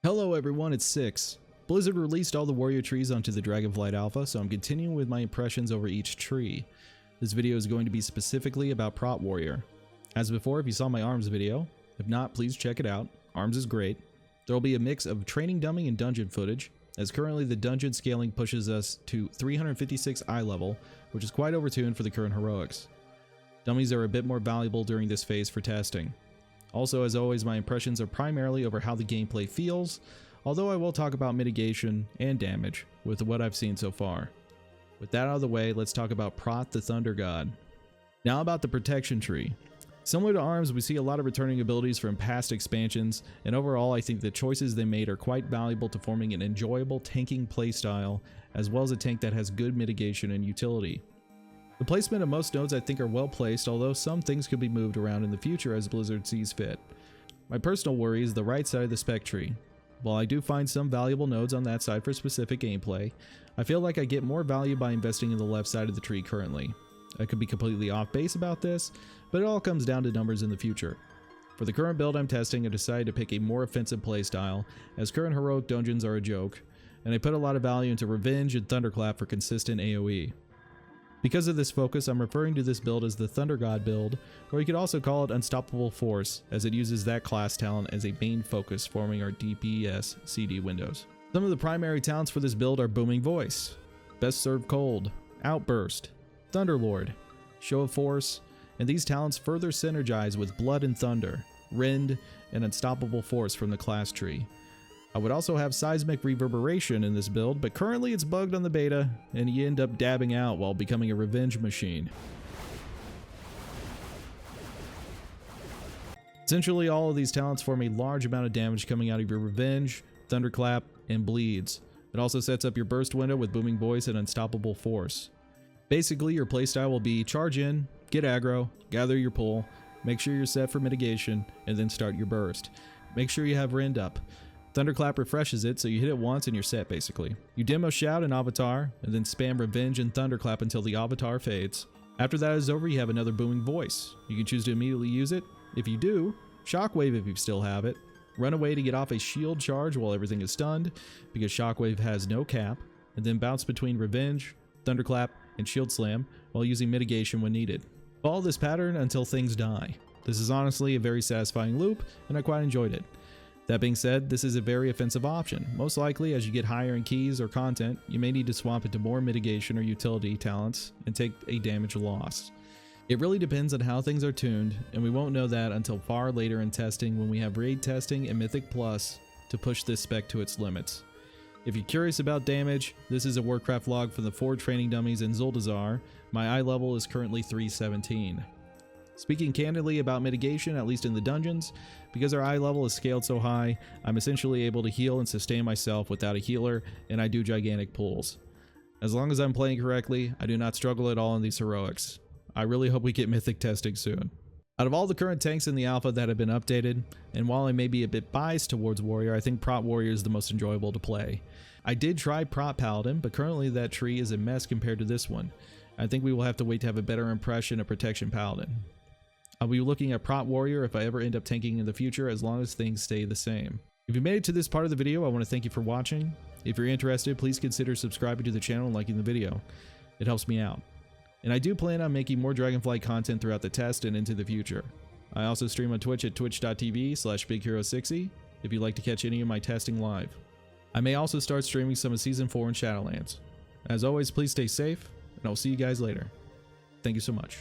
Hello everyone, it's Six. Blizzard released all the warrior trees onto the Dragonflight alpha, so I'm continuing with my impressions over each tree. This video is going to be specifically about Prot warrior. As before, if you saw my arms video, if not, please check it out. Arms is great. There will be a mix of training dummy and dungeon footage, as currently the dungeon scaling pushes us to 356 eye level, which is quite overtuned for the current heroics. Dummies are a bit more valuable during this phase for testing. Also, as always, my impressions are primarily over how the gameplay feels, although I will talk about mitigation and damage with what I've seen so far. With that out of the way, let's talk about Prot the Thunder God. Now about the protection tree. Similar to arms, we see a lot of returning abilities from past expansions, and overall I think the choices they made are quite valuable to forming an enjoyable tanking playstyle, as well as a tank that has good mitigation and utility. The placement of most nodes I think are well placed, although some things could be moved around in the future as Blizzard sees fit. My personal worry is the right side of the spec tree. While I do find some valuable nodes on that side for specific gameplay, I feel like I get more value by investing in the left side of the tree currently. I could be completely off base about this, but it all comes down to numbers in the future. For the current build I'm testing, I decided to pick a more offensive playstyle, as current heroic dungeons are a joke, and I put a lot of value into Revenge and Thunderclap for consistent AoE. Because of this focus, I'm referring to this build as the Thunder God build, or you could also call it Unstoppable Force, as it uses that class talent as a main focus, forming our DPS CD windows. Some of the primary talents for this build are Booming Voice, Best Served Cold, Outburst, Thunderlord, Show of Force, and these talents further synergize with Blood and Thunder, Rend, and Unstoppable Force from the class tree. I would also have Seismic Reverberation in this build, but currently it's bugged on the beta, and you end up dabbing out while becoming a revenge machine. Essentially, all of these talents form a large amount of damage coming out of your Revenge, Thunderclap, and Bleeds. It also sets up your burst window with Booming Voice and Unstoppable Force. Basically, your playstyle will be charge in, get aggro, gather your pull, make sure you're set for mitigation, and then start your burst. Make sure you have Rend up. Thunderclap refreshes it, so you hit it once and you're set basically. You demo Shout and Avatar, and then spam Revenge and Thunderclap until the Avatar fades. After that is over, you have another Booming Voice. You can choose to immediately use it. If you do, Shockwave if you still have it. Run away to get off a shield charge while everything is stunned, because Shockwave has no cap, and then bounce between Revenge, Thunderclap, and Shield Slam while using mitigation when needed. Follow this pattern until things die. This is honestly a very satisfying loop, and I quite enjoyed it. That being said, this is a very offensive option. Most likely, as you get higher in keys or content, you may need to swap into more mitigation or utility talents and take a damage loss. It really depends on how things are tuned, and we won't know that until far later in testing when we have raid testing and Mythic Plus to push this spec to its limits. If you're curious about damage, this is a Warcraft log from the 4 training dummies in Zuldazar. My eye level is currently 317. Speaking candidly about mitigation, at least in the dungeons, because our eye level is scaled so high, I'm essentially able to heal and sustain myself without a healer, and I do gigantic pulls. As long as I'm playing correctly, I do not struggle at all in these heroics. I really hope we get mythic testing soon. Out of all the current tanks in the alpha that have been updated, and while I may be a bit biased towards warrior, I think Prot warrior is the most enjoyable to play. I did try Prot paladin, but currently that tree is a mess compared to this one. I think we will have to wait to have a better impression of protection paladin. I'll be looking at Prot warrior if I ever end up tanking in the future, as long as things stay the same. If you made it to this part of the video, I want to thank you for watching. If you're interested, please consider subscribing to the channel and liking the video. It helps me out. And I do plan on making more Dragonflight content throughout the test and into the future. I also stream on Twitch at twitch.tv/BigHeroSixy if you'd like to catch any of my testing live. I may also start streaming some of Season 4 in Shadowlands. As always, please stay safe, and I'll see you guys later. Thank you so much.